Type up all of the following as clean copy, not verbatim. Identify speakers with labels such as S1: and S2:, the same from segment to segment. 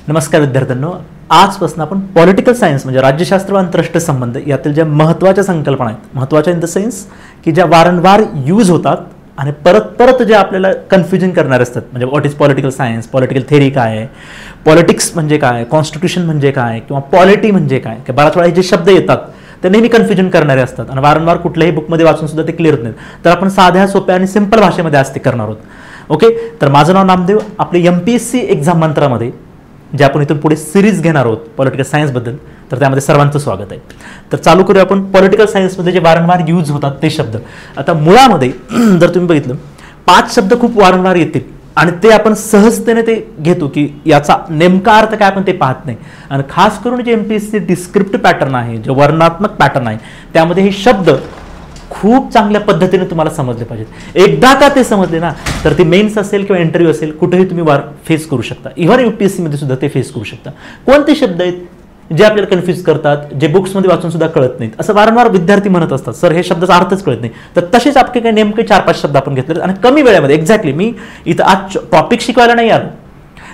S1: नमस्कार विद्यार्थ्यांनो, आजपासून आपण पॉलिटिकल सायन्स म्हणजे राज्यशास्त्र व आंतरराष्ट्रीय संबंध यातील ज्या महत्त्वाच्या संकल्पना आहेत, महत्त्वाच्या इन द सेन्स की ज्या वारंवार यूज होतात आणि परत परत जे आपल्याला कन्फ्युजन करणारे असतात, म्हणजे what is political science, political theory काय आहे, पॉलिटिक्स म्हणजे काय, कॉन्स्टिट्यूशन म्हणजे काय किंवा पॉलिटी म्हणजे काय, की बराच वेळा हे जे शब्द येतात ते नेहमी कन्फ्युजन करणारे असतात आणि वारंवार कुठल्याही बुकमध्ये वाचून सुद्धा ते क्लिअर होत नाहीत. तर आपण साध्या सोप्या आणि सिंपल भाषेमध्ये आज ते करणार आहोत. ओके, तर माझं नाव नामदेव. आपली MPSC एक्झाम मंत्रामध्ये जे आपण इथून पुढे सिरीज घेणार आहोत पॉलिटिकल सायन्सबद्दल, तर त्यामध्ये सर्वांचं स्वागत आहे. तर चालू करूया आपण पॉलिटिकल सायन्समध्ये जे वारंवार यूज होतात ते शब्द. आता मुळामध्ये जर तुम्ही बघितलं 5 शब्द खूप वारंवार येतील आणि ते आपण सहजतेने ते घेतो की याचा नेमका अर्थ काय आपण ते पाहत नाही. आणि खास करून जे MPSC डिस्क्रिप्ट पॅटर्न आहे, जे वर्णात्मक पॅटर्न आहे, त्यामध्ये हे शब्द खूप चांगल्या पद्धतीने तुम्हाला समजले पाहिजेत. एकदा का ते समजले ना, तर ते मेन्स असेल किंवा इंटरव्ह्यू असेल कुठेही तुम्ही फेस करू शकता. इव्हन UPSC मध्ये सुद्धा ते फेस करू शकता. कोणते शब्द आहेत जे आपल्याला कन्फ्यूज करतात, जे बुक्समध्ये वाचून सुद्धा कळत नाहीत, असं वारंवार विद्यार्थी म्हणत असतात, सर हे शब्दाचा अर्थच कळत नाही. तर तसेच आपले काही नेमके 4-5 शब्द आपण घेतले आणि कमी वेळेमध्ये. एक्झॅक्टली मी इथं आज टॉपिक शिकवायला नाही आलो,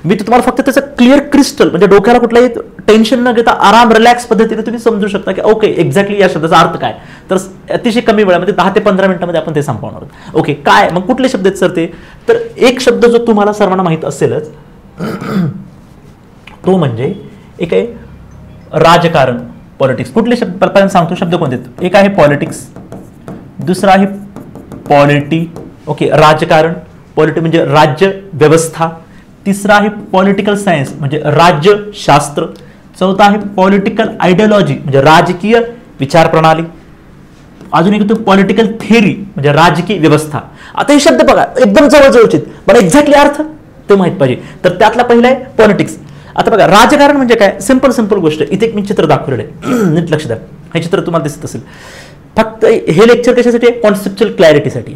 S1: मी तुम्हाला फक्त त्याचं क्लिअर क्रिस्टल म्हणजे डोक्याला कुठलाही टेन्शन न घेता आराम रिलॅक्स पद्धतीने तुम्ही समजू शकता की ओके एक्झॅक्टली या शब्दाचा अर्थ काय. तर अतिशय कमी वेळामध्ये 10 ते 15 मिनिटांमध्ये आपण ते संपवणार आहोत. ओके, काय मग कुठले शब्द आहेत सर ते? तर एक शब्द जो तुम्हाला सर्वांना माहित असेलच तो म्हणजे एक आहे राजकारण, पॉलिटिक्स. कुठले शब्द पहिल्यांदा सांगतो शब्द कोणते आहेत. एक आहे पॉलिटिक्स, दुसरा आहे पॉलिटी. ओके, राजकारण, पॉलिटी म्हणजे राज्य व्यवस्था. तिसरा आहे पॉलिटिकल सायन्स म्हणजे राज्यशास्त्र. चौथा आहे पॉलिटिकल आयडियोलॉजी म्हणजे राजकीय विचार प्रणाली. अजून एक येतो पॉलिटिकल थेअरी म्हणजे राजकीय व्यवस्था. आता हे शब्द बघा एकदम जवळजवळचे, पण एक्झॅक्टली अर्थ ते माहित पाहिजे. तर त्यातला पहिला आहे पॉलिटिक्स. आता बघा राजकारण म्हणजे काय, सिंपल गोष्ट. इथे एक मी चित्र दाखवलेलं आहे, नीट लक्ष द्या. हे चित्र तुम्हाला दिसत असेल. फक्त हे लेक्चर कशासाठी आहे, कॉन्सेप्च्युअल क्लॅरिटीसाठी.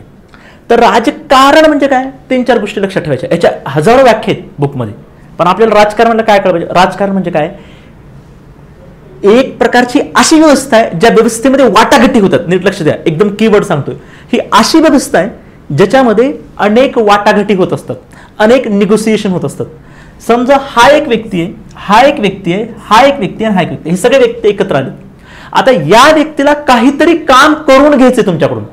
S1: तर राजकारण म्हणजे काय, 3-4 गोष्टी लक्षात ठेवायच्या. याच्या हजारो व्याख्या आहेत बुकमध्ये, पण आपल्याला राजकारण म्हणजे काय कळलं पाहिजे. राजकारण म्हणजे काय, एक प्रकारची अशी व्यवस्था आहे ज्या व्यवस्थेमध्ये वाटाघाटी होतात. नीट लक्ष द्या, एकदम कीवर्ड सांगतोय. ही अशी व्यवस्था आहे ज्याच्यामध्ये अनेक वाटाघाटी होत असतात, अनेक निगोसिएशन होत असतात. समजा हा एक व्यक्ती आहे, हा एक व्यक्ती आहे, हा एक व्यक्ती आहे, हा एक व्यक्ती, हे सगळे व्यक्ती एकत्र आले. आता या व्यक्तीला काहीतरी काम करून घ्यायचे तुमच्याकडून,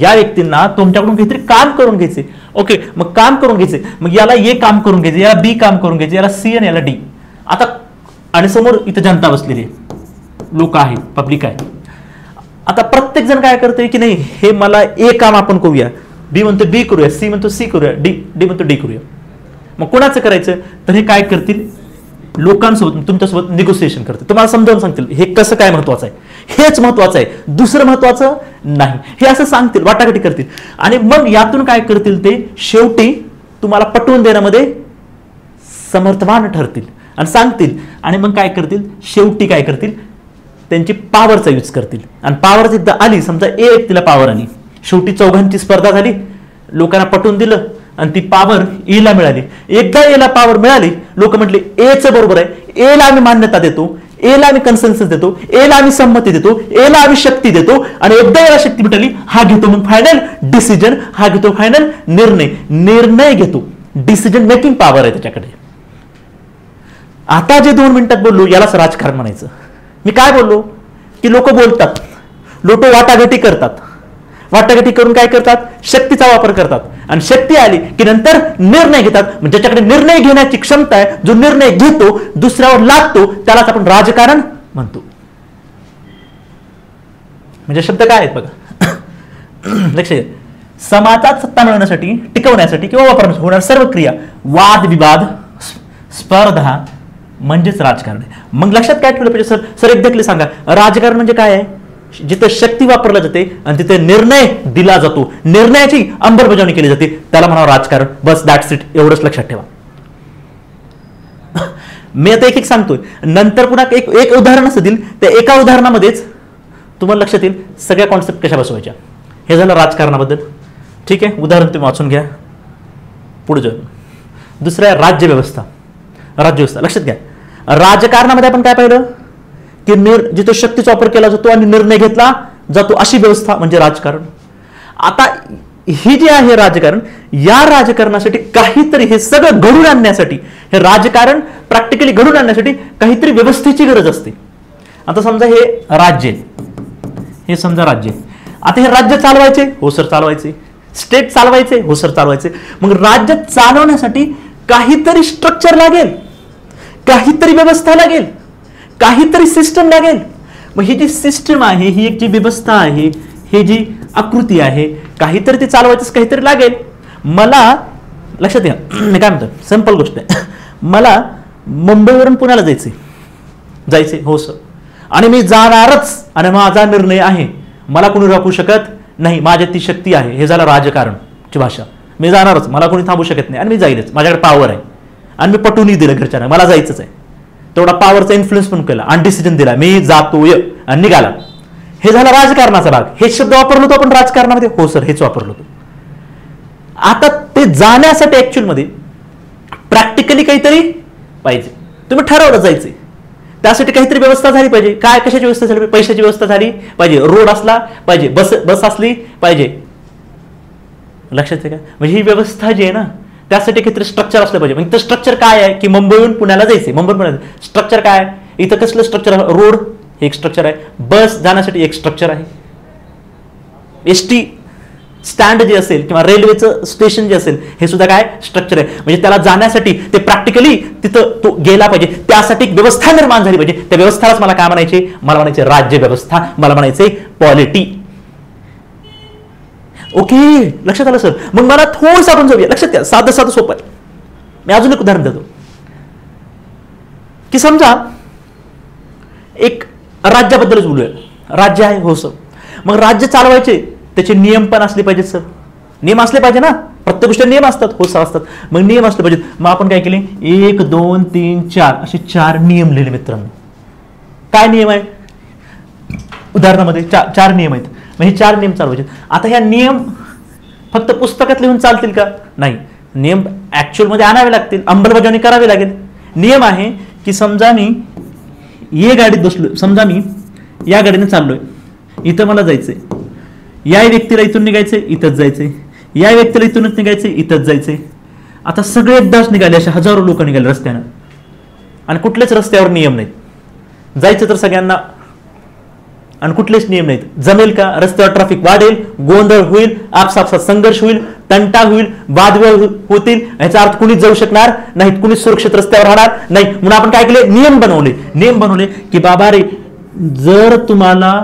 S1: या व्यक्तींना तुमच्याकडून काहीतरी काम करून घ्यायचे. ओके, मग काम करून घ्यायचे, मग याला ए काम करून घ्यायचे, याला बी काम करून घ्यायचे, याला सी आणि याला डी. आता आणि समोर इथं जनता बसलेली आहे, लोक आहेत, पब्लिक आहे. आता प्रत्येक जण काय करतोय की नाही, हे मला ए काम आपण करूया, बी म्हणतो बी करूया, सी म्हणतो सी करूया, डी म्हणतो डी करूया. मग कोणाचं करायचं, तर हे काय करतील, लोकांसोबत तुमच्यासोबत निगोसिएशन करतील, तुम्हाला समजावून सांगतील हे कसं काय महत्वाचं आहे, हेच महत्वाचं आहे, दुसरं महत्वाचं नाही, हे असं सांगतील, वाटाघाटी करतील. आणि मग यातून काय करतील, ते शेवटी तुम्हाला पटवून देण्यामध्ये समर्थवान ठरतील आणि सांगतील. आणि मग काय करतील, शेवटी काय करतील, त्यांची पॉवरचा यूज करतील. आणि पॉवर एकदा आली, समजा ए व्यक्तीला पॉवर आली, शेवटी चौघांची स्पर्धा झाली, लोकांना पटवून दिलं आणि ती पॉवर एला मिळाली. एकदा एला पॉवर मिळाली, लोक म्हटले एच बरोबर आहे, एला आम्ही मान्यता देतो, एला आम्ही कन्सेन्सस देतो, एला आम्ही संमती देतो, एला आम्ही शक्ती देतो. आणि एकदा याला शक्ती भेटली, हा घेतो मग फायनल डिसिजन, हा घेतो फायनल निर्णय घेतो. डिसिजन मेकिंग पॉवर आहे त्याच्याकडे. आता जे 2 मिनिटात बोललो यालाच राजकारण म्हणायचं. मी काय बोललो की लोक बोलतात, लोक वाटाघाटी करतात, वाटाघाटी करून काय करतात, शक्तीचा वापर करतात. आणि शक्ती आली की नंतर निर्णय घेतात. म्हणजे ज्याच्याकडे निर्णय घेण्याची क्षमता आहे, जो निर्णय घेतो, दुसऱ्यावर लादतो, त्यालाच आपण राजकारण म्हणतो. म्हणजे शब्द काय आहेत बघा, लक्ष द्या. समाजात सत्ता मिळवण्यासाठी, टिकवण्यासाठी किंवा वापरण्यासाठी होणाऱ्या सर्व क्रिया, वाद विवाद, स्पर्धा म्हणजेच राजकारण आहे. मग लक्षात काय ठेवलं पाहिजे सर एक्झॅक्टली सांगा, राजकारण म्हणजे काय आहे, जिथे शक्ती वापरली जाते आणि तिथे निर्णय दिला जातो, निर्णयाची अंमलबजावणी केली जाते, त्याला म्हणावं राजकारण. बस दॅट्स इट, एवढंच लक्षात ठेवा. मी आता एक सांगतोय, नंतर पुन्हा एक उदाहरण असं देईल, त्या एका उदाहरणामध्येच तुम्हाला लक्षात येईल सगळ्या कॉन्सेप्ट कशा बसवायच्या. हे झालं राजकारणाबद्दल. ठीक आहे, उदाहरण तुम्ही वाचून घ्या. पुढे जाऊ. दुसरं आहे राज्यव्यवस्था. राज्यव्यवस्था लक्षात घ्या. राजकारणामध्ये आपण काय पाहिलं की जिथे शक्तीचा वापर केला जातो आणि निर्णय घेतला जातो अशी व्यवस्था म्हणजे राजकारण. आता ही जी आहे राजकारण, या राजकारणासाठी काहीतरी हे सगळं घडून आणण्यासाठी, हे राजकारण प्रॅक्टिकली घडून आणण्यासाठी काहीतरी व्यवस्थेची गरज असते. आता समजा हे राज्य आहे, हे समजा राज्य आहे. आता हे राज्य चालवायचे, हो सर चालवायचे. स्टेट चालवायचे, हो सर चालवायचे. मग राज्य चालवण्यासाठी काहीतरी स्ट्रक्चर लागेल, काहीतरी व्यवस्था लागेल, काहीतरी सिस्टम लागेल. मग ही जी सिस्टम आहे, ही एक जी व्यवस्था आहे, ही जी आकृती आहे, काहीतरी ते चालवायचं काहीतरी लागेल. मला लक्षात घ्या, मी काय म्हणतो, सिंपल गोष्ट आहे. मला मुंबईवरून पुण्याला जायचे, हो सर, आणि मी जाणारच, आणि माझा निर्णय आहे, मला कोणी रोखू शकत नाही, माझ्यात ती शक्ती आहे. हे झालं राजकारणची भाषा. मी जाणारच, मला कोणी थांबू शकत नाही, आणि मी जाईलच, माझ्याकडे पॉवर आहे, आणि मी पटवूनही दिलं घरच्यांना, मला जायचंच आहे. तेवढा पॉवरचा इन्फ्लुएन्स पण केला आणि डिसिजन दिला, मी जातोय, आणि निघाला. हे झाला राजकारणाचा भाग. हे शब्द वापरलो होतो आपण राजकारणामध्ये, हो सर हेच वापरलो होतो. आता ते जाण्यासाठी ऍक्च्युअल मध्ये प्रॅक्टिकली काहीतरी पाहिजे. तुम्ही ठरवलं जायचंय, त्यासाठी काहीतरी व्यवस्था झाली पाहिजे. काय, कशाची व्यवस्था झाली पाहिजे? पैशाची व्यवस्था झाली पाहिजे, रोड असला पाहिजे, बस असली पाहिजे. लक्षात आहे का? म्हणजे ही व्यवस्था जी आहे ना, त्यासाठी काहीतरी स्ट्रक्चर असलं पाहिजे. म्हणजे स्ट्रक्चर काय आहे की मुंबईहून पुण्याला जायचे, मुंबई पुण्याला स्ट्रक्चर काय? इथं कसलं स्ट्रक्चर? रोड हे एक स्ट्रक्चर आहे, बस जाण्यासाठी एक स्ट्रक्चर आहे, एसटी स्टँड जे असेल किंवा रेल्वेचं स्टेशन जे असेल हे सुद्धा काय स्ट्रक्चर आहे. म्हणजे त्याला जाण्यासाठी ते प्रॅक्टिकली तिथं तो गेला पाहिजे, त्यासाठी एक व्यवस्था निर्माण झाली पाहिजे. त्या व्यवस्थालाच मला काय म्हणायचे? मला म्हणायचे राज्य व्यवस्था, मला म्हणायचे पॉलिटी. ओके, लक्षात आलं सर. मग मला थोडंसं आपण जाऊया, लक्षात घ्या, साधं सोपं आहे. मी अजून एक उदाहरण देतो की समजा एक राज्याबद्दलच बोलूया. राज्य आहे, हो सर. मग राज्य चालवायचे त्याचे नियम पण असले पाहिजेत सर. नियम असले पाहिजे ना, प्रत्येक गोष्ट नियम असतात, हो सर असतात. मग नियम असले पाहिजेत. मग आपण काय केले? 1 2 3 4 असे 4 नियम लिहिले मित्रांनो. काय नियम आहे? उदाहरणामध्ये 4 नियम आहेत. मग हे 4 नियम चालवायचे. आता ह्या नियम फक्त पुस्तकात लिहून चालतील का? नाही, नियम ऍक्च्युअल मध्ये आणावे लागतील, अंमलबजावणी करावी लागेल. नियम आहे की समजा मी ये गाडीत बसलोय, समजा मी या गाडीने चाललोय, इथं मला जायचंय, या व्यक्तीला इथून निघायचंय, इथंच जायचंय, या व्यक्तीला इथूनच निघायचंय, इथंच जायचंय. आता सगळे एकदाच निघाले, असे हजारो लोक निघाले रस्त्यानं, आणि कुठल्याच रस्त्यावर नियम नाहीत. जायचं तर सगळ्यांना, आणि कुठलेच नियम नाहीत. जमेल का? रस्त्यावर ट्रॅफिक वाढेल, गोंधळ होईल, आपसापसात संघर्ष होईल, तंटा होईल, वादविवाद होतील. याचा अर्थ कुणीच जाऊ शकणार नाहीत, कुणीच सुरक्षित रस्त्यावर राहणार नाही. म्हणून आपण काय केले? नियम बनवले की बाबा रे, जर तुम्हाला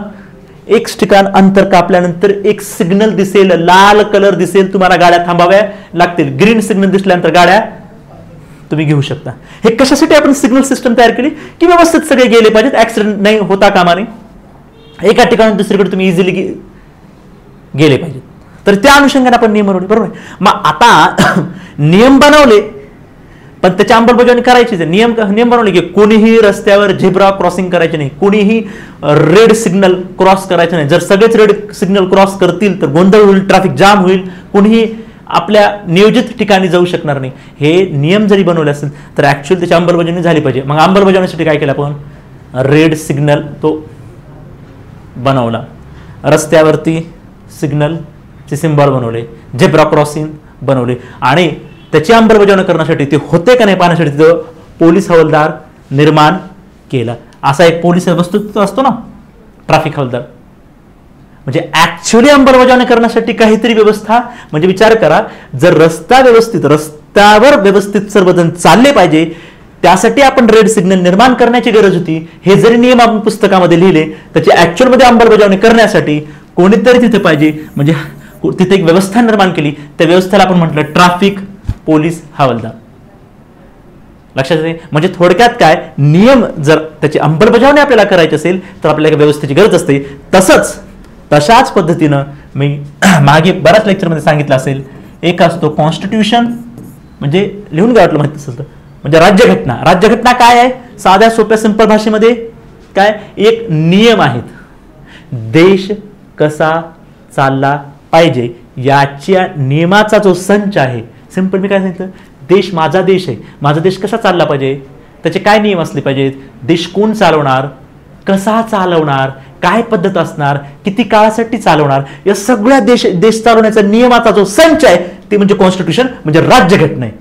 S1: एक ठिकाण अंतर कापल्यानंतर एक सिग्नल दिसेल, लाल कलर दिसेल, तुम्हाला गाड्या थांबाव्या लागतील. ग्रीन सिग्नल दिसल्यानंतर गाड्या तुम्ही घेऊ शकता. हे कशासाठी आपण सिग्नल सिस्टम तयार केली? की व्यवस्थित सगळे गेले पाहिजेत, ऍक्सिडेंट नाही होता कामा नये, एका ठिकाणी दुसरीकडे तुम्ही इझिली गेले पाहिजेत. तर त्या अनुषंगाने आपण नियम बनवले, बरोबर आहे. मग आता नियम बनवले, पण त्याची अंमलबजावणी करायचीच आहे. नियम बनवले की कोणीही रस्त्यावर झेब्रा क्रॉसिंग करायचे नाही, कोणीही रेड सिग्नल क्रॉस करायचं नाही. जर सगळेच रेड सिग्नल क्रॉस करतील तर गोंधळ होईल, ट्रॅफिक जाम होईल, कोणीही आपल्या नियोजित ठिकाणी जाऊ शकणार नाही. हे नियम जरी बनवले असेल तर ऍक्च्युअली त्याची अंमलबजावणी झाली पाहिजे. मग अंमलबजावणीसाठी काय केलं आपण? रेड सिग्नल तो बनवला, रस्त्यावरती सिग्नलचे सिंबॉल बनवले, झेब्रा क्रॉसिंग बनवले, आणि त्याची अंमलबजावणी करण्यासाठी ते होते का नाही पाहण्यासाठी तिथं पोलीस हवालदार निर्माण केला. असा एक पोलीस वस्तुत्व असतो ना, ट्रॅफिक हवालदार. म्हणजे ऍक्च्युअली अंमलबजावणी करण्यासाठी काहीतरी व्यवस्था. म्हणजे विचार करा, जर रस्त्यावर व्यवस्थित सर्वजण चालले पाहिजे, त्यासाठी आपण रेड सिग्नल निर्माण करण्याची गरज होती. हे जरी नियम आपण पुस्तकामध्ये लिहिले, त्याची ऍक्च्युअल मध्ये अंमलबजावणी करण्यासाठी कोणीतरी तिथे पाहिजे. म्हणजे तिथे एक व्यवस्था निर्माण केली, त्या व्यवस्थेला आपण म्हटलं ट्रॅफिक पोलीस हवालदार. लक्षात येते? म्हणजे थोडक्यात काय, नियम जर त्याची अंमलबजावणी आपल्याला करायची असेल तर आपल्याला व्यवस्थेची गरज असते. तशाच पद्धतीनं मी मागे बऱ्याच लेक्चरमध्ये सांगितलं असेल, एक असतो कॉन्स्टिट्यूशन, म्हणजे लिहून काय वाटलं माहिती असेल तर, म्हणजे राज्यघटना. राज्यघटना काय आहे? साध्या सोप्या सिंपल भाषेमध्ये काय, एक नियम आहेत. देश कसा चालला पाहिजे याच्या नियमाचा जो संच आहे. सिंपल मी काय सांगितलं, देश माझा देश आहे, माझा देश कसा चालला पाहिजे, त्याचे काय नियम असले पाहिजेत, देश कोण चालवणार, कसा चालवणार, काय पद्धत असणार, किती काळासाठी चालवणार, या सगळ्या देश चालवण्याचा नियमाचा जो संच आहे ते म्हणजे कॉन्स्टिट्यूशन, म्हणजे राज्यघटना आहे.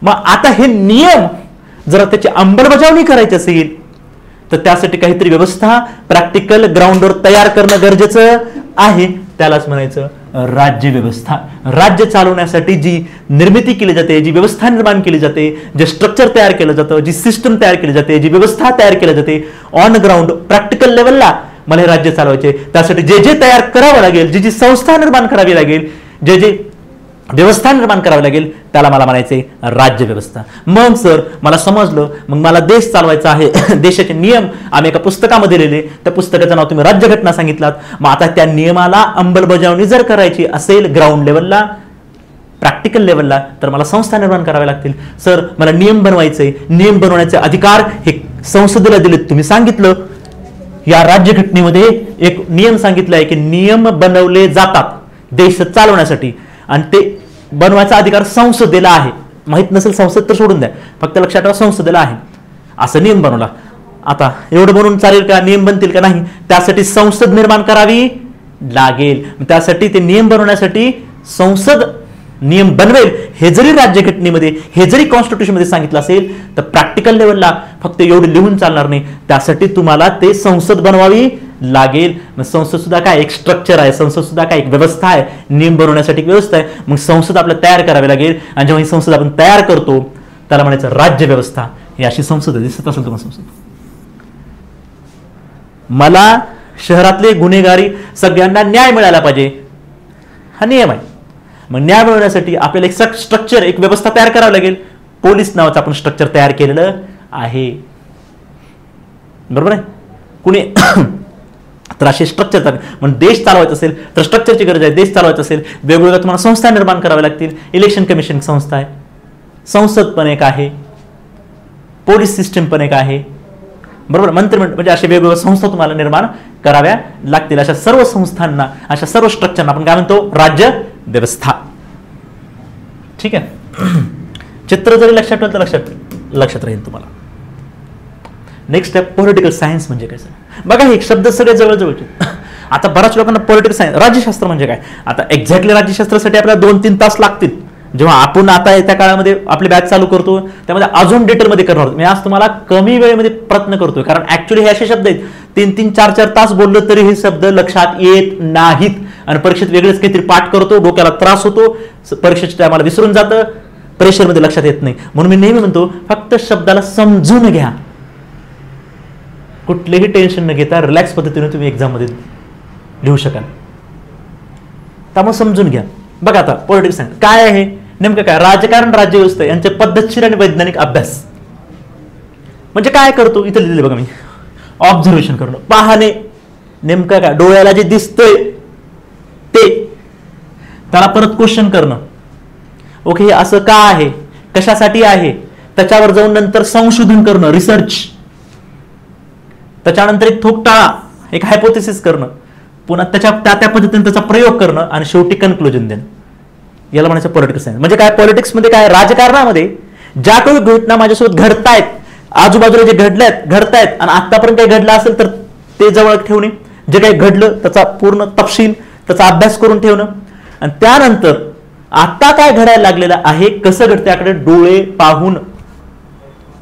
S1: मग आता हे नियम जर त्याची अंमलबजावणी करायची असेल तर त्यासाठी काहीतरी व्यवस्था प्रॅक्टिकल ग्राउंडवर तयार करणं गरजेचं आहे. त्यालाच म्हणायचं राज्य व्यवस्था. राज्य चालवण्यासाठी जी निर्मिती केली जाते, जी व्यवस्था निर्माण केली जाते, जे स्ट्रक्चर तयार केलं जातं, जी सिस्टम तयार केली जाते, जी व्यवस्था तयार केली जाते ऑन ग्राउंड प्रॅक्टिकल लेवलला मला हे राज्य चालवायचे, त्यासाठी जे जे तयार करावं लागेल, जी जी संस्था निर्माण करावी लागेल, जे जे व्यवस्था निर्माण करावी लागेल, त्याला मला म्हणायचे राज्य व्यवस्था. मग सर मला समजलं, मग मला देश चालवायचा आहे, देशाचे नियम आम्ही एका पुस्तकामध्ये लिहिले, त्या पुस्तकाचं नाव तुम्ही राज्यघटना सांगितलात. मग आता त्या नियमाला अंमलबजावणी जर करायची असेल ग्राउंड लेवलला, प्रॅक्टिकल लेवलला, तर मला संस्था निर्माण कराव्या लागतील. सर मला नियम बनवायचे, नियम बनवण्याचे अधिकार हे संसदेला दिलेत, तुम्ही सांगितलं. या राज्यघटनेमध्ये एक नियम सांगितला आहे की नियम बनवले जातात देश चालवण्यासाठी, आणि ते बनवायचा अधिकार संसदेला आहे. माहित नसेल संसद तर सोडून द्या, फक्त लक्षात ठेवा संसदेला आहे. असा नियम बनवला. आता एवढं बनवून चालेल का, नियम बनतील का नाही, त्यासाठी संसद निर्माण करावी लागेल. त्यासाठी ते नियम बनवण्यासाठी संसद नियम बनवेल, हे जरी राज्यघटनेमध्ये, हे जरी कॉन्स्टिट्यूशन मध्ये सांगितलं असेल, तर प्रॅक्टिकल लेवलला फक्त एवढं लिहून चालणार नाही, त्यासाठी तुम्हाला ते संसद बनवावी लागेल. मग संसद सुद्धा काय एक स्ट्रक्चर आहे, संसद सुद्धा काय एक व्यवस्था आहे, नियम बनवण्यासाठी एक व्यवस्था आहे. मग संसद आपल्याला तयार करावी लागेल, आणि जेव्हा ही संसद आपण तयार करतो त्याला म्हणायचं राज्य व्यवस्था. ही अशी संसद दिसत असेल तुम्हाला संसद. मला शहरातले गुन्हेगारी सगळ्यांना न्याय मिळाला पाहिजे, हा नियम आहे. मग न्याय मिळवण्यासाठी आपल्याला एक स्ट्रक्चर, एक व्यवस्था तयार करावी लागेल. पोलीस नावाचं आपण स्ट्रक्चर तयार केलेलं आहे, बरोबर आहे. कुणी तर असे स्ट्रक्चर, म्हणजे देश चालवायचं असेल तर स्ट्रक्चरची गरज आहे. देश चालवायचं असेल वेगवेगळ्या तुम्हाला संस्था निर्माण कराव्या लागतील. इलेक्शन कमिशन संस्था आहे, संसद पण एक आहे, पोलीस सिस्टम पण एक आहे, बरोबर. मंत्रिमंडळ, म्हणजे अशा वेगवेगळ्या संस्था तुम्हाला निर्माण कराव्या लागतील. अशा सर्व संस्थांना, अशा सर्व स्ट्रक्चरना आपण काय म्हणतो, राज्य व्यवस्था. ठीक आहे. चित्र जरी लक्षात ठेवलं तर लक्षात राहील तुम्हाला. नेक्स्ट स्टेप, पॉलिटिकल सायन्स म्हणजे काय. बघा हे शब्द सगळे जवळजवळचे. आता बऱ्याच लोकांना पॉलिटिकल सायन्स, राज्यशास्त्र म्हणजे काय. आता एक्झॅक्टली राज्यशास्त्रासाठी आपल्याला 2-3 तास लागतील. जेव्हा आपण आता त्या काळामध्ये आपली बॅच चालू करतो त्यामध्ये अजून डिटेलमध्ये करणार आहोत. मी आज तुम्हाला कमी वेळेमध्ये प्रयत्न करतोय, कारण ऍक्च्युली हे असे शब्द आहेत 3-3, 4-4 तास बोललं तरी हे शब्द लक्षात येत नाहीत, आणि परीक्षेत वेगळेच काहीतरी पाठ करतो, डोक्याला त्रास होतो, परीक्षेच्या टायमाला विसरून जातं, प्रेशरमध्ये लक्षात येत नाही. म्हणून मी नेहमी म्हणतो फक्त शब्दाला समजून घ्या, कुठलेही टेन्शन न घेता रिलॅक्स पद्धतीने तुम्ही एक्झाममध्ये लिहू शकाल. त्यामुळे समजून घ्या. बघा आता पॉलिटिक्स सायन्स काय आहे, नेमकं काय. राजकारण, राज्यव्यवस्था यांचे पद्धतशीर आणि वैज्ञानिक अभ्यास. म्हणजे काय करतो, इथं लिहिले बघा मी, ऑब्झर्वेशन करणं, पाहणे, नेमकं काय डोळ्याला जे दिसतंय ते, त्याला परत क्वेश्चन करणं, ओके हे असं का आहे, कशासाठी आहे, त्याच्यावर जाऊन नंतर संशोधन करणं, रिसर्च, त्याच्यानंतर एक ठोकताळा, एक हायपोथेसिस करणं, पुन्हा त्या पद्धतीने त्याचा प्रयोग करणं, आणि शेवटी कन्क्लुजन देणं. याला म्हणायचं पॉलिटिक्स सायन्स. म्हणजे काय, पॉलिटिक्समध्ये काय, राजकारणामध्ये ज्या काही घटना माझ्यासोबत घडतायत, आजूबाजूला जे घडतायत, आणि आतापर्यंत काही घडलं असेल तर ते जवळ ठेवणे, जे काही घडलं त्याचा पूर्ण तपशील, त्याचा अभ्यास करून ठेवणं, आणि त्यानंतर आता काय घडायला लागलेलं आहे, कसं घडतं त्याकडे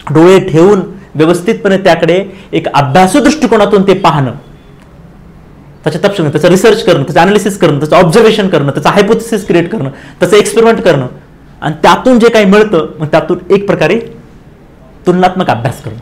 S1: डोळे ठेवून व्यवस्थितपणे त्याकडे एक अभ्यासू दृष्टिकोनातून ते पाहणं, त्याचे तपशील, त्याचं रिसर्च करणं, त्याचं अनालिसिस करणं, त्याचं ऑब्झर्वेशन करणं, त्याचा हायपोथेसिस क्रिएट करणं, त्याचं एक्सपेरिमेंट करणं, आणि त्यातून जे काही मिळतं मग त्यातून एक प्रकारे तुलनात्मक अभ्यास करणं.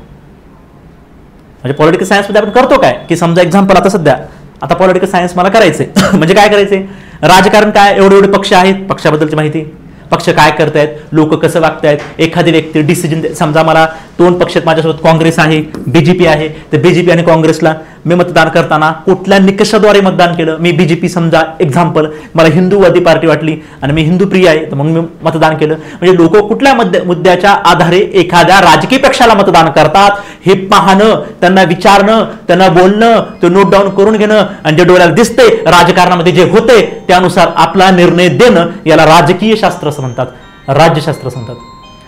S1: म्हणजे पॉलिटिकल सायन्समध्ये आपण करतो काय की, समजा एक्झाम्पल आता सध्या आता पॉलिटिकल सायन्स मला करायचंय म्हणजे काय करायचंय, राजकारण काय, एवढे पक्ष आहेत, पक्षाबद्दलची माहिती, पक्ष काय करतायत, लोक कसं वागतायत, एखादी व्यक्ती डिसिजन, समजा मला 2 पक्ष आहेत माझ्यासोबत, काँग्रेस आहे, बीजेपी आहे, तर बीजेपी आणि काँग्रेसला मी मतदान करताना कुठल्या निकषाद्वारे मतदान केलं. मी बीजेपी समजा एक्झाम्पल, मला हिंदूवादी पार्टी वाटली आणि मी हिंदू प्रिय आहे, तर मग मी मतदान केलं. म्हणजे लोक कुठल्या मुद्द्याच्या आधारे एखाद्या राजकीय पक्षाला मतदान करतात हे पाहणं, त्यांना विचारणं, त्यांना बोलणं, ते नोट डाऊन करून घेणं, आणि जे डोळ्याला दिसते राजकारणामध्ये जे होते त्यानुसार आपला निर्णय देणं, याला राजकीय शास्त्र असं म्हणतात, राज्यशास्त्र म्हणतात.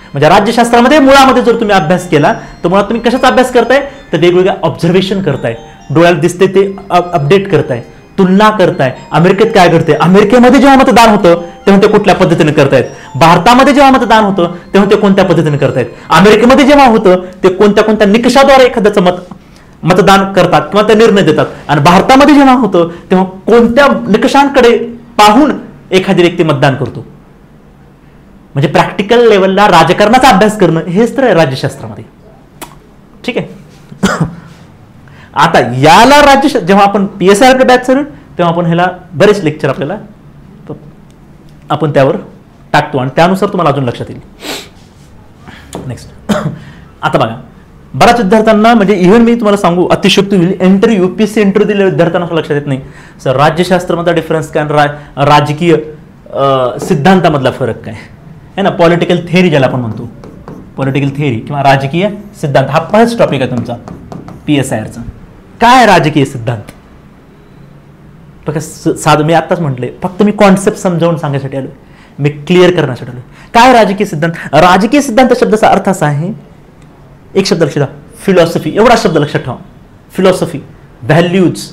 S1: म्हणजे राज्यशास्त्रामध्ये मुळामध्ये जर तुम्ही अभ्यास केला तर मुळात तुम्ही कशाचा अभ्यास करताय, तर वेगवेगळ्या ऑब्झर्वेशन करताय, डोळ्याला दिसते ते अपडेट करताय, तुलना करताय. अमेरिकेत काय घडते, अमेरिकेमध्ये जेव्हा मतदान होतं तेव्हा ते कुठल्या पद्धतीने करतायत, भारतामध्ये जेव्हा मतदान होतं तेव्हा ते कोणत्या पद्धतीने करतायत, अमेरिकेमध्ये जेव्हा होतं ते कोणत्या कोणत्या निकषाद्वारे एखाद्याचं मतदान करतात किंवा ते निर्णय देतात, आणि भारतामध्ये जेव्हा होतं तेव्हा कोणत्या निकषांकडे पाहून एखादी व्यक्ती मतदान करतो. म्हणजे प्रॅक्टिकल लेवलला राजकारणाचा अभ्यास करणं हेच तर आहे राज्यशास्त्रामध्ये. ठीक आहे. आता याला जेव्हा आपण PSI कडे बॅच करू तेव्हा आपण ह्याला बरेच लेक्चर आपल्याला आपण त्यावर टाकतो आणि त्यानुसार तुम्हाला अजून लक्षात येईल. नेक्स्ट. आता बघा, बऱ्याच विद्यार्थ्यांना म्हणजे इव्हन मी तुम्हाला सांगू अतिशयोक्ती होईल, इंटरव्ह्यू UPSC इंटरव्ह्यू दिलेल्या विद्यार्थ्यांना लक्षात येत नाही सर राज्यशास्त्रामधला डिफरन्स काय, राजकीय सिद्धांतामधला फरक काय आहे ना, पॉलिटिकल थेअरी ज्याला आपण म्हणतो, पॉलिटिकल थेअरी किंवा राजकीय सिद्धांत. हा पहिलाच टॉपिक आहे तुमचा PSIRचा. काय राजकीय सिद्धांत? बघा साधं मी आत्ताच म्हटले, फक्त मी कॉन्सेप्ट समजावून सांगण्यासाठी आलोय, मी क्लिअर करण्यासाठी आलोय. काय राजकीय सिद्धांत? राजकीय सिद्धांत शब्दाचा अर्थ असा आहे, एक शब्द लक्षात ठेवा, फिलॉसॉफी, एवढा शब्द लक्षात ठेवा. Philosophy, values,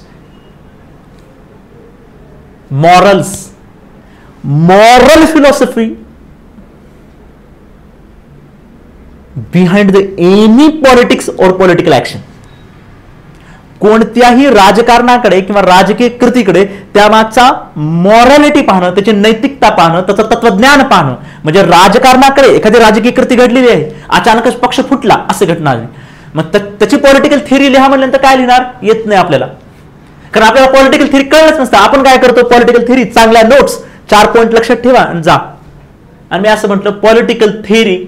S1: morals, moral philosophy behind the any politics और पॉलिटिकल ऍक्शन. कोणत्याही राजकारणाकडे किंवा राजकीय कृतीकडे त्यामागचा मॉरॅलिटी पाहणं, त्याची नैतिकता पाहणं, त्याचं तत्वज्ञान पाहणं. म्हणजे राजकारणाकडे एखादी राजकीय कृती घडलेली आहे, अचानकच पक्ष फुटला, असे घटना आली, मग त्याची पॉलिटिकल थिअरी लिहा म्हटल्यानंतर काय लिहिणार येत नाही आपल्याला, कारण आपल्याला पॉलिटिकल थिअरी कळलंच नसतं. आपण काय करतो, पॉलिटिकल थिअरी चांगल्या नोट्स 4 पॉईंट लक्षात ठेवा आणि जा. आणि मी असं म्हटलं, political theory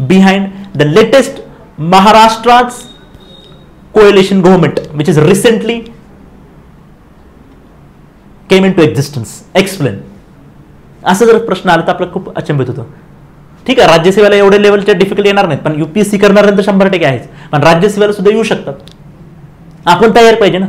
S1: behind the latest Maharashtra's coalition government which is recently came into existence. Explain. असं जर प्रश्न आला तर आपल्याला खूप अचंबित होतं. ठीक आहे, राज्यसेवेला एवढे लेवलच्या डिफिकल्टी येणार नाहीत, पण UPSC करणाऱ्यांतर 100% आहेच, पण राज्यसेवेला सुद्धा येऊ शकतात. आपण तयार पाहिजे ना,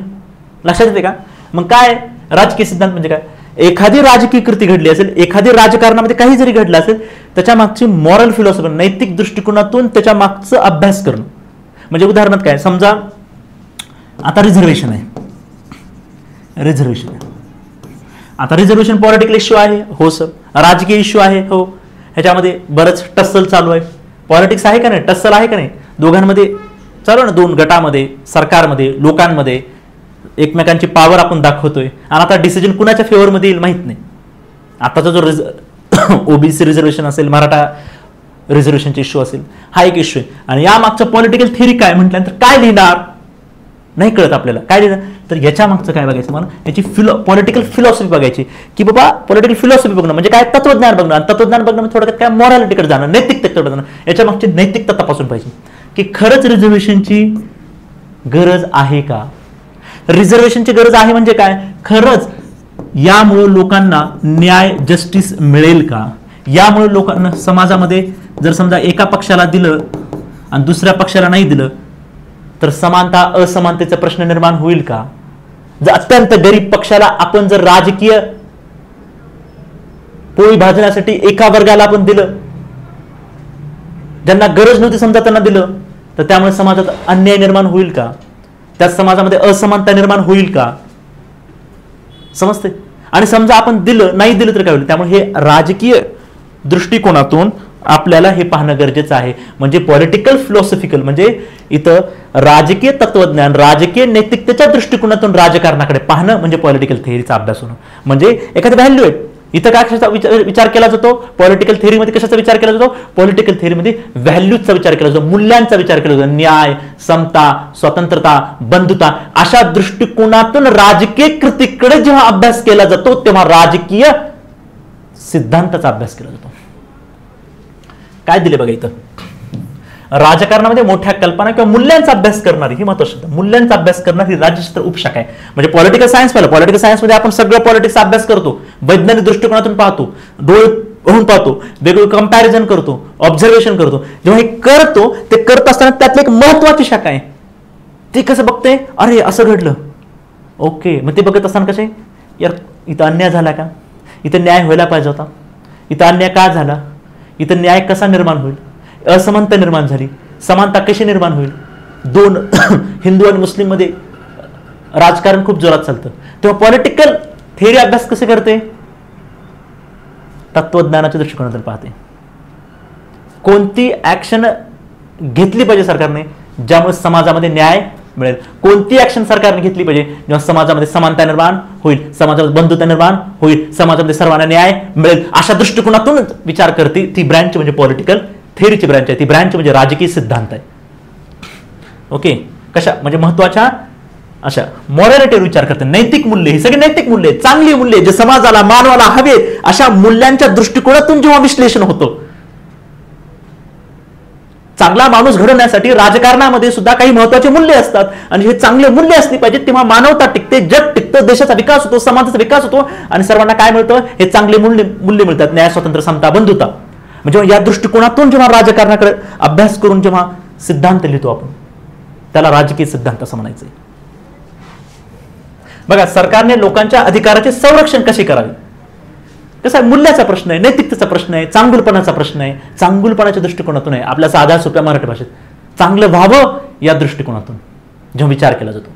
S1: लक्षात येते का? मग काय राजकीय सिद्धांत म्हणजे काय? एखादी राजकीय कृती घडली असेल, एखादी राजकारणामध्ये काही जरी घडलं असेल, त्याच्या मागची मॉरल फिलॉसॉफी, नैतिक दृष्टिकोनातून त्याच्या मागचं अभ्यास करणं. म्हणजे उदाहरणार्थ काय, समजा आता रिझर्वेशन आहे, रिझर्वेशन आहे, आता रिझर्वेशन पॉलिटिकल इश्यू आहे, हो सर. राजकीय इश्यू आहे, हो. ह्याच्यामध्ये बरंच टस्सल चालू आहे, पॉलिटिक्स आहे का नाही, टस्सल आहे का नाही, दोघांमध्ये चालू ना, दोन गटामध्ये, सरकारमध्ये, लोकांमध्ये एकमेकांची पॉवर आपण दाखवतोय. आणि आता डिसिजन कुणाच्या फेवरमध्ये येईल माहित नाही. आताचा जो OBC रिझर्वेशन असेल, मराठा रिझर्वेशनचा इश्यू असेल, हा एक इश्यू आहे. आणि या मागचं पॉलिटिकल थिअरी काय म्हटल्यानंतर काय लिहिणार नाही कळत आपल्याला, काय लिहिणार. तर याच्या मागचं काय बघायचं, मला याची पॉलिटिकल फिलॉसॉफी बघायची, की बाबा पॉलिटिकल फिलॉसॉफी बघणं म्हणजे काय, तत्वज्ञान बघणं. आणि तत्वज्ञान बघणं म्हणजे थोडक्यात काय, मॉरॅलिटीकडे जाणं, नैतिकतेकडे जाणं. याच्या मागची नैतिकता तपासून पाहिजे, की खरंच रिझर्वेशनची गरज आहे का. रिझर्वेशनची गरज आहे म्हणजे काय, खरंच यामुळे लोकांना न्याय, जस्टिस मिळेल का. यामुळे लोकांना समाजामध्ये जर समजा एका पक्षाला दिलं आणि दुसऱ्या पक्षाला नाही दिलं तर समानता असमानतेचा प्रश्न निर्माण होईल का. जर अत्यंत गरीब पक्षाला आपण जर राजकीय पोळी भाजण्यासाठी एका वर्गाला आपण दिलं, ज्यांना गरज नव्हती समजा त्यांना दिलं, तर त्यामुळे समाजात अन्याय निर्माण होईल का, त्या समाजामध्ये असमानता निर्माण होईल का. समजते. आणि समजा आपण दिलं, नाही दिलं तर काय होईल. त्यामुळे हे राजकीय दृष्टिकोनातून आपल्याला हे पाहणं गरजेचं आहे. म्हणजे पॉलिटिकल फिलॉसॉफिकल म्हणजे इथं राजकीय तत्वज्ञान, राजकीय नैतिकतेच्या दृष्टिकोनातून राजकारणाकडे पाहणं म्हणजे पॉलिटिकल थिअरीचा अभ्यास होणं. म्हणजे एखादी व्हॅल्यू आहे, इथं काय कशाचा विचार केला जातो, पॉलिटिकल थिअरीमध्ये कशाचा विचार केला जातो, पॉलिटिकल थिअरीमध्ये व्हॅल्यूजचा विचार केला जातो, मूल्यांचा विचार केला जातो. न्याय, समता, स्वतंत्रता, बंधुता अशा दृष्टिकोनातून राजकीय कृतीकडे जेव्हा अभ्यास केला जातो तेव्हा राजकीय सिद्धांताचा अभ्यास केला जातो. काय दिले बघा इथं, राजकारणामध्ये मोठ्या कल्पना किंवा मूल्यांचा अभ्यास करणारी, ही महत्वाची मूल्यांचा अभ्यास करणारी राज्यशास्त्र उपशाखा आहे. म्हणजे पॉलिटिकल सायन्स पाहिलं, पॉलिटिकल सायन्समध्ये आपण सगळं पॉलिटिक्सचा अभ्यास करतो, वैज्ञानिक दृष्टिकोनातून पाहतो, डोळे होऊन पाहतो, वेगवेगळं कंपॅरिझन करतो, ऑब्झर्वेशन करतो. जेव्हा हे करतो ते करत असताना त्यातली एक महत्वाची शाखा आहे, ते कसं बघते, अरे असं घडलं, ओके. मग ते बघत असताना कसे, यार इथं अन्याय झाला का, इथं न्याय व्हायला पाहिजे होता, इथं अन्याय का झाला, इथं न्याय कसा निर्माण होईल, असमानता निर्माण झाली, समानता कशी निर्माण होईल, दोन हिंदू आणि मुस्लिम मध्ये राजकारण खूप जोरात चालतं, तेव्हा पॉलिटिकल थेअरी अभ्यास कसे करते? तत्वज्ञानाच्या दृष्टिकोनातून पाहते. कोणती ऍक्शन घेतली पाहिजे सरकारने ज्यामुळे समाजामध्ये न्याय मिळेल, कोणती ऍक्शन सरकारने घेतली पाहिजे जेव्हा समाजामध्ये समानता निर्माण होईल, समाजामध्ये बंधुता निर्माण होईल, समाजामध्ये सर्वांना न्याय मिळेल, अशा दृष्टिकोनातून विचार करते. ती ब्रँच म्हणजे पॉलिटिकल थेअरीची ब्रँच आहे, ती ब्रँच म्हणजे राजकीय सिद्धांत आहे. ओके, कशा म्हणजे महत्वाच्या अशा मॉरॅलिटीवर विचार करते. नैतिक मूल्य, ही सगळी नैतिक मूल्य, चांगली मूल्य जे समाजाला मानवाला हवेत, अशा मूल्यांच्या दृष्टिकोनातून जेव्हा विश्लेषण होतं. चांगला माणूस घडवण्यासाठी राजकारणामध्ये सुद्धा काही महत्वाचे मूल्य असतात आणि हे चांगले मूल्य असली पाहिजेत, तेव्हा मानवता टिकते, जग टिकतं, देशाचा विकास होतो, समाजाचा विकास होतो आणि सर्वांना काय मिळतं? हे चांगले मूल्य मिळतात, न्याय, स्वातंत्र्य, समता, बंधुता. म्हणजे या दृष्टिकोनातून जेव्हा राजकारणाकडे अभ्यास करून जेव्हा सिद्धांत लिहितो आपण, त्याला राजकीय सिद्धांत असं म्हणायचं. बघा, सरकारने लोकांच्या अधिकाराचे संरक्षण कसे करावे? कसं आहे, मूल्याचा प्रश्न आहे, नैतिकतेचा प्रश्न आहे, चांगुलपणाचा प्रश्न आहे. चांगुलपणाच्या दृष्टिकोनातून आहे, आपल्या साध्या सोप्या मराठी भाषेत चांगलं व्हावं या दृष्टिकोनातून जेव्हा विचार केला जातो.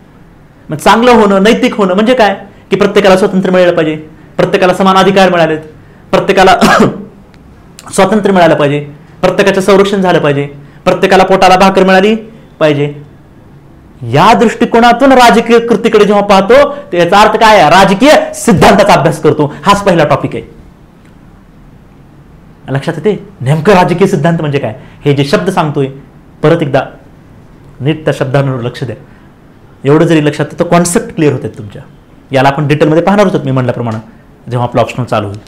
S1: मग चांगलं होणं, नैतिक होणं म्हणजे काय? की प्रत्येकाला स्वातंत्र्य मिळालं पाहिजे, प्रत्येकाला समान अधिकार मिळालेत, प्रत्येकाला स्वातंत्र्य मिळालं पाहिजे, प्रत्येकाचं संरक्षण झालं पाहिजे, प्रत्येकाला पोटाला भाकर मिळाली पाहिजे. या दृष्टिकोनातून राजकीय कृतीकडे जेव्हा पाहतो, त्याचा अर्थ काय आहे? राजकीय सिद्धांताचा अभ्यास करतो. हाच पहिला टॉपिक आहे. लक्षात येते नेमकं राजकीय सिद्धांत म्हणजे काय? हे जे शब्द सांगतोय परत एकदा नीट त्या शब्दांवर लक्ष द्या. एवढं जरी लक्षात येतं, कॉन्सेप्ट क्लिअर होतात तुमच्या. याला आपण डिटेलमध्ये पाहणार होतो मी म्हणल्याप्रमाणे जेव्हा आपलं ऑप्शनल चालू होईल.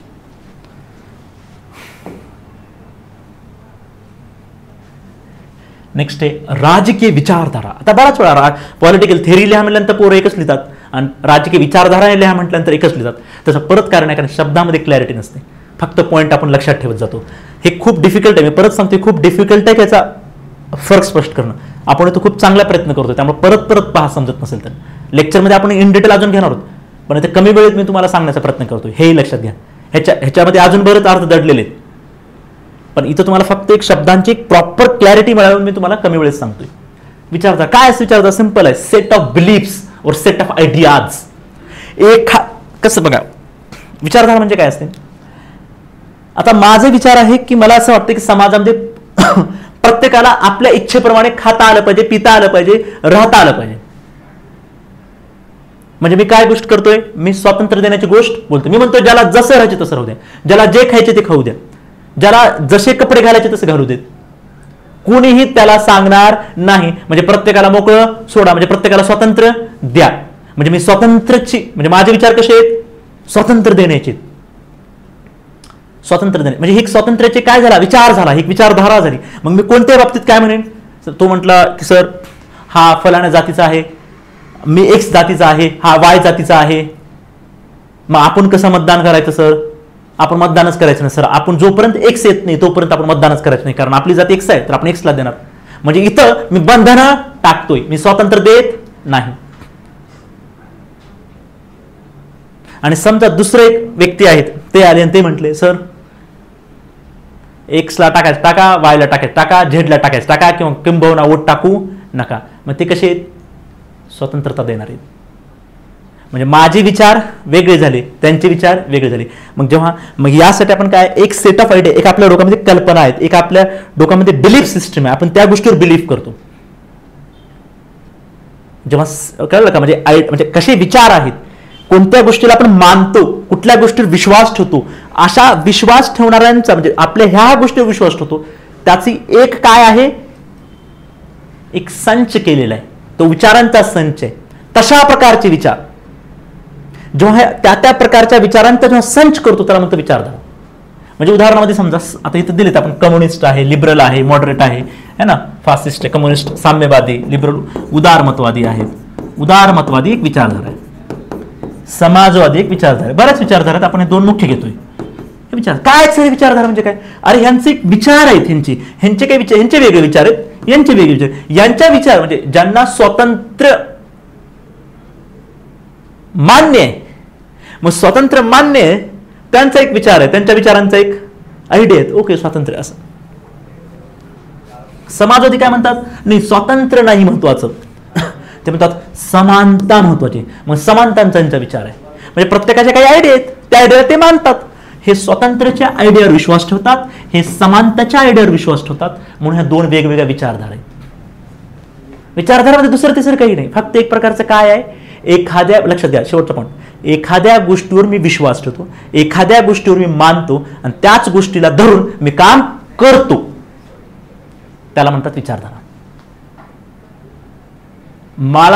S1: नेक्स्ट आहे राजकीय विचारधारा. आता बराच वेळा पॉलिटिकल थेअरी लिहा म्हटल्यानंतर पोरं एकच लिहितात आणि राजकीय विचारधारा लिहा म्हटल्यानंतर एकच लिहितात. तसं परत कारण आहे, कारण शब्दामध्ये क्लॅरिटी नसते, फक्त पॉईंट आपण लक्षात ठेवत जातो. हे खूप डिफिकल्ट आहे, मी परत सांगतो, खूप डिफिकल्ट आहे याचा फरक स्पष्ट करणं. आपण तो खूप चांगला प्रयत्न करतो, त्यामुळे परत परत पहा समजत नसेल तर. लेक्चरमध्ये आपण इन डिटेल अजून घेणार आहोत, पण ते कमी वेळेत मी तुम्हाला सांगण्याचा प्रयत्न करतो, हेही लक्षात घ्या. ह्याच्यामध्ये अजून बरेच अर्थ दडलेले आहेत, पण इथं तुम्हाला फक्त एक शब्दांची एक प्रॉपर क्लॅरिटी मिळावी मी तुम्हाला कमी वेळेत सांगतोय. विचारधारा काय असं? विचारधारा सिंपल आहे, सेट ऑफ बिलीफ्स और सेट ऑफ आयडियाज. कसं बघा, विचारधारा म्हणजे काय असते? आता माझे विचार आहे की मला असं वाटतं की समाजामध्ये प्रत्येकाला आपल्या इच्छेप्रमाणे खाता आलं पाहिजे, पिता आलं पाहिजे, राहता आलं पाहिजे. म्हणजे मी काय गोष्ट करतोय? मी स्वातंत्र्य देण्याची गोष्ट बोलतोय. मी म्हणतोय ज्याला जसं राहायचे तसं राहू द्या, ज्याला जे खायचे ते खाऊ द्या, ज्याला जसे कपडे घालायचे तसे घालू देत, कोणीही त्याला सांगणार नाही. म्हणजे प्रत्येकाला मोकळं सोडा, म्हणजे प्रत्येकाला स्वातंत्र्य द्या. म्हणजे मी स्वातंत्र्याची, म्हणजे माझे विचार कसे आहेत? स्वातंत्र्य देण्याचे, स्वातंत्र्य देणे म्हणजे ही स्वातंत्र्याचे काय झाला? विचार झाला, ही विचारधारा झाली. मग मी कोणत्या बाबतीत काय म्हणेन? तो म्हटला की सर हा फलाण्या जातीचा आहे, मी एक्स जातीचा आहे, हा वाय जातीचा आहे, मग आपण कसं मतदान करायचं सर? आपण मतदानच करायचं नाही सर. आपण जोपर्यंत एक्स येत नाही तोपर्यंत आपण मतदानच करायचं नाही, कारण आपली जात एक्स आहे तर आपण एक्सला देणार. म्हणजे इथं मी बंधनं टाकतोय, मी स्वातंत्र्य देत नाही. आणि समजा दुसरे एक व्यक्ती आहेत, ते आले आणि ते म्हटले सर एक्सला टाकायचं टाका, वायला टाकायचं टाका, झेडला टाकायचं टाका, किंवा किंबहुना वोट टाकू नका. मग ते कसे आहेत? स्वतंत्रता देणार आहेत. म्हणजे माझे विचार वेगळे झाले, त्यांचे विचार वेगळे झाले. मग यासाठी आपण काय, एक सेट ऑफ आयडिया, एक आपल्या डोक्यामध्ये कल्पना आहेत, एक आपल्या डोक्यामध्ये बिलीफ सिस्टम आहे, आपण त्या गोष्टीवर बिलीफ करतो. जेव्हा कळलं का, म्हणजे कसे विचार आहेत, कोणत्या गोष्टीला आपण मानतो, कुठल्या गोष्टीवर विश्वास ठेवतो, अशा विश्वास ठेवणाऱ्यांचा म्हणजे आपल्या ह्या गोष्टीवर विश्वास ठेवतो, त्याची एक काय आहे, एक संच केलेला आहे, तो विचारांचा संच आहे. तशा प्रकारचे विचार जेव्हा त्या प्रकारच्या विचारांचा जेव्हा संच करतो त्याला म्हणतो विचारधारा. म्हणजे उदाहरणामध्ये समजा आता इथं दिलेत आपण, कम्युनिस्ट आहे, लिबरल आहे, मॉडरेट आहे ना, फासिस्ट आहे, कम्युनिस्ट, साम्यवादी, लिबरल, उदारमतवादी आहेत. उदारमतवादी एक विचारधारा आहे, समाजवादी एक विचारधारा आहे. बऱ्याच विचारधारात आपण हे दोन मुख्य घेतोय. हे विचार काय आहे? विचारधारा म्हणजे काय? अरे ह्यांचे एक विचार आहेत, ह्यांचे काही विचार, ह्यांचे वेगळे विचार आहेत, यांचे वेगळे विचार, यांच्या विचार म्हणजे ज्यांना स्वातंत्र्य मान्य आहे, मग स्वातंत्र्य मान्य आहे त्यांचा एक विचार आहे, त्यांच्या विचारांचा एक आयडिया आहे, ओके स्वातंत्र्य असं. समाजवादी काय म्हणतात, नाही स्वातंत्र्य नाही महत्वाचं, ते म्हणतात समानता महत्वाची. मग समानतांचा विचार आहे, म्हणजे प्रत्येकाच्या काही आयडिया आहेत, त्या आयडिया ते मानतात. हे स्वातंत्र्याच्या आयडियावर विश्वास ठेवतात, हे समानताच्या आयडियावर विश्वास ठेवतात. म्हणून ह्या दोन वेगवेगळ्या विचारधारा आहेत. विचारधारामध्ये दुसरं तिसरं काही नाही, फक्त एक प्रकारचं काय आहे, एखाद्या, लक्षात घ्या शेवटचा पॉईंट, एखाद्या गोष्टीवर मी विश्वास ठेवतो, एखाद्या गोष्टीवर मी मानतो आणि त्याच गोष्टीला धरून मी काम करतो, त्याला म्हणतात विचारधारा.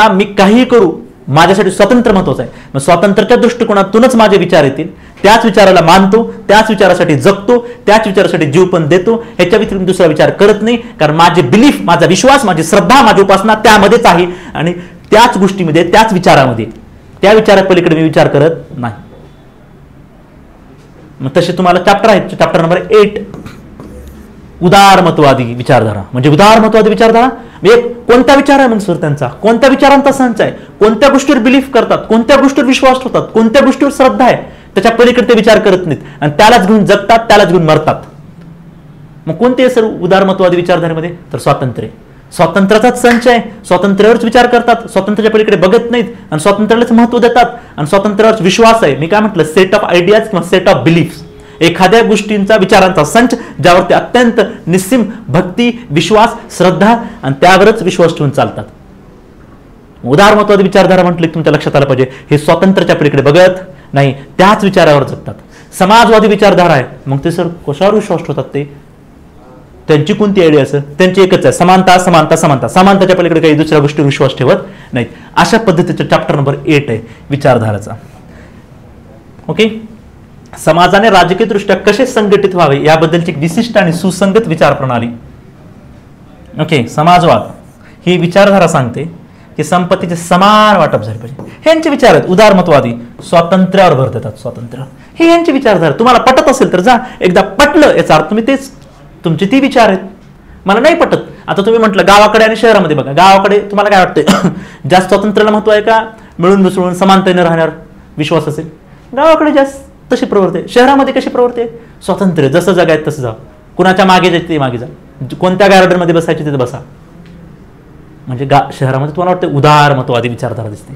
S1: मी काही करू, माझ्यासाठी स्वातंत्र्य महत्वाचं आहे, मग स्वातंत्र्याच्या दृष्टिकोनातूनच माझे विचार येतील, त्याच विचाराला मानतो, त्याच विचारासाठी जगतो, त्याच विचारासाठी जीव पण देतो, ह्याच्या व्यतिरिक्त दुसरा विचार करत नाही. कारण माझे बिलीफ, माझा विश्वास, माझी श्रद्धा, माझी उपासना त्यामध्येच आहे आणि त्याच गोष्टीमध्ये, त्याच विचारामध्ये, त्या विचारा पलीकडे मी विचार करत नाही. मग तसे तुम्हाला चॅप्टर आहेत, चॅप्टर नंबर 8 उदारमतवादी विचारधारा. म्हणजे उदारमतवादी विचारधारा म्हणजे कोणता विचार आहे मग सर त्यांचा, कोणत्या विचारांचा संच आहे, कोणत्या गोष्टीवर बिलीफ करतात, कोणत्या गोष्टीवर विश्वास ठेवतात, कोणत्या गोष्टीवर श्रद्धा आहे, त्याच्या पलीकडे ते विचार करत नाहीत आणि त्यालाच घेऊन जगतात, त्यालाच घेऊन मरतात. मग कोणते आहे सर उदारमतवादी विचारधारेमध्ये, तर स्वातंत्र्य, स्वातंत्र्याचाच संच आहे, स्वातंत्र्यावरच विचार करतात, स्वातंत्र्याच्या पलीकडे बघत नाहीत आणि स्वातंत्र्यालाच महत्व देतात आणि स्वातंत्र्यावर विश्वास आहे. मी काय म्हटलं, सेट ऑफ आयडियाज किंवा सेट ऑफ बिलीफ्स, एखाद्या गोष्टींचा विचारांचा संच ज्यावरती अत्यंत निस्सीम भक्ती, विश्वास, श्रद्धा आणि त्यावरच विश्वास ठेवून चालतात. उदारमतवादी विचारधारा म्हटली तुमच्या लक्षात आलं पाहिजे, हे स्वातंत्र्याच्या पलीकडे बघत नाही, त्याच विचारावर जगतात. समाजवादी विचारधारा आहे, मग ते सर कशावर विश्वास ठेवतात, ते त्यांची कोणती आयडिया असेल, त्यांची एकच आहे, समानता समानता समानता, समानताच्या पलीकडे काही दुसऱ्या गोष्टीवर विश्वास ठेवत नाहीत. अशा पद्धतीचा चॅप्टर नंबर 8 आहे विचारधाराचा. ओके, समाजाने राजकीय दृष्ट्या कसे संघटित व्हावे याबद्दलची विशिष्ट आणि सुसंगत विचार प्रणाली. ओके, समाजवाद ही विचारधारा सांगते की संपत्तीचे समान वाटप झाले पाहिजे. हे यांचे विचार आहेत. उदारमतवादी स्वातंत्र्यावर भर देतात, स्वातंत्र्य, हे यांची विचारधारा. तुम्हाला पटत असेल तर जा, एकदा पटलं याचा अर्थ तुम्ही तेच, तुमचे ती विचार आहेत. मला नाही पटत, आता तुम्ही म्हटलं गावाकडे आणि शहरामध्ये बघा, गावाकडे तुम्हाला काय वाटतं, जास्त स्वातंत्र्याला महत्व आहे का मिळून मिसळून समानतेने राहणार विश्वास असेल, गावाकडे जास्त तशी प्रवृत्ती, शहरामध्ये कशी प्रवृत्ती, स्वातंत्र्य, जसं जगायत तसं जा, कुणाच्या मागे जायचं ते मागे जा, कोणत्या गार्डनमध्ये बसायचे तिथे बसा. म्हणजे शहरामध्ये तुम्हाला वाटतं उदारमतवादी विचारधारा दिसते.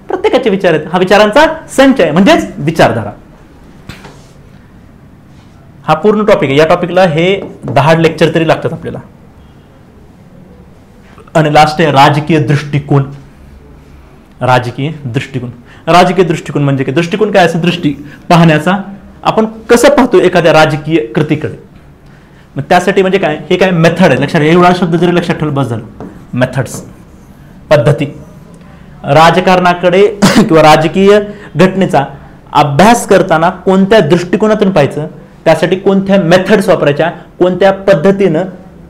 S1: प्रत्येकाचे विचार आहेत, हा विचारांचा संच आहे, म्हणजेच विचारधारा. हा पूर्ण टॉपिक आहे. या टॉपिकला हे 10 लेक्चर तरी लागतात आपल्याला. आणि लास्ट आहे राजकीय दृष्टिकोन. राजकीय दृष्टिकोन, राजकीय दृष्टिकोन म्हणजे काय, दृष्टिकोन काय असं, दृष्टी पाहण्याचा, आपण कसं पाहतो एखाद्या राजकीय कृतीकडे. मग त्यासाठी म्हणजे काय, हे काय मेथड आहे. लक्षात, एवढा शब्द जरी लक्षात ठेवलं बस झालं. मेथड्स, पद्धती. राजकारणाकडे किंवा राजकीय घटनेचा अभ्यास करताना कोणत्या दृष्टिकोनातून पाहायचं, त्यासाठी कोणत्या मेथड्स वापरायच्या, कोणत्या पद्धतीनं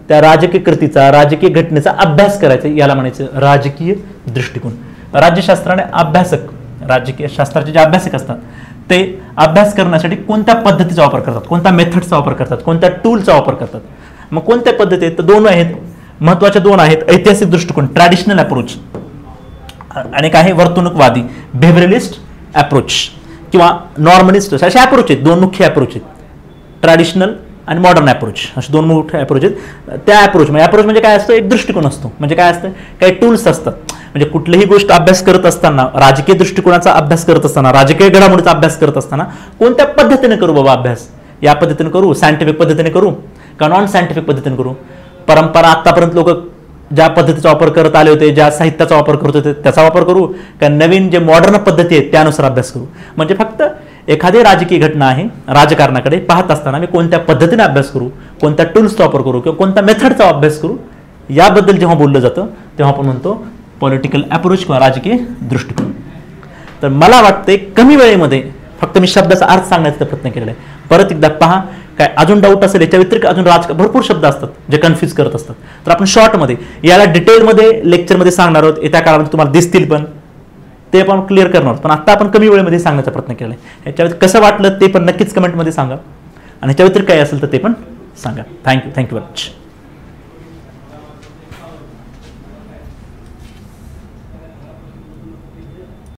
S1: त्या राजकीय कृतीचा, राजकीय घटनेचा अभ्यास करायचा, याला म्हणायचं राजकीय दृष्टिकोन. राज्यशास्त्राने अभ्यासक, राजकीय शास्त्राचे जे अभ्यासक असतात ते अभ्यास करण्यासाठी कोणत्या पद्धतीचा वापर करतात, कोणत्या मेथड्सचा वापर करतात, कोणत्या टूलचा वापर करतात. मग कोणत्या पद्धती आहेत, तर 2 आहेत, महत्वाच्या 2 आहेत. ऐतिहासिक दृष्टिकोन, ट्रॅडिशनल अप्रोच, आणि काय आहे वर्तणूकवादी, बिहेवियरलिस्ट अप्रोच किंवा नॉर्मलिस्ट, असे अप्रोच आहेत. 2 मुख्य अप्रोच आहेत, ट्रॅडिशनल आणि मॉडर्न अप्रोच, असे 2 मोठे अप्रोच आहेत. त्या अप्रोच म्हणजे काय असतं, एक दृष्टिकोन असतो, म्हणजे काय असतं, काही टूल्स असतात. म्हणजे कुठलीही गोष्ट अभ्यास करत असताना, राजकीय दृष्टिकोनाचा अभ्यास करत असताना, राजकीय घडामोडीचा अभ्यास करत असताना कोणत्या पद्धतीने करू बाबा अभ्यास, या पद्धतीने करू, सायंटिफिक पद्धतीने करू का नॉन सायंटिफिक पद्धतीने करू, परंपरा आतापर्यंत लोक ज्या पद्धतीचा वापर करत आले होते, ज्या साहित्याचा वापर करत होते त्याचा वापर करू का नवीन जे मॉडर्न पद्धती आहेत त्यानुसार अभ्यास करू. म्हणजे फक्त एखादी राजकीय घटना आहे, राजकारणाकडे पाहत असताना मी कोणत्या पद्धतीने अभ्यास करू, कोणत्या टूल्सचा वापर करू किंवा कोणत्या मेथडचा अभ्यास करू, याबद्दल जेव्हा बोललं जातं तेव्हा आपण म्हणतो पॉलिटिकल अप्रोच किंवा राजकीय दृष्टिकोन. तर मला वाटते कमी वेळेमध्ये फक्त मी शब्दाचा अर्थ सांगण्याचा प्रयत्न केलेला आहे. परत एकदा पहा, काय अजून डाऊट असेल याच्या व्यतिरिक्त अजून भरपूर शब्द असतात जे कन्फ्यूज करत असतात, तर आपण शॉर्टमध्ये याला डिटेलमध्ये लेक्चरमध्ये सांगणार आहोत. येत्या काळामध्ये तुम्हाला दिसतील पण ते पण क्लिअर करणार आहोत. पण आता आपण कमी वेळेमध्ये सांगण्याचा प्रयत्न केला आहे. याच्या कसं वाटलं ते पण नक्कीच कमेंटमध्ये सांगा आणि ह्याच्या व्यतिरिक्त काय असेल तर ते पण सांगा. Thank you very much.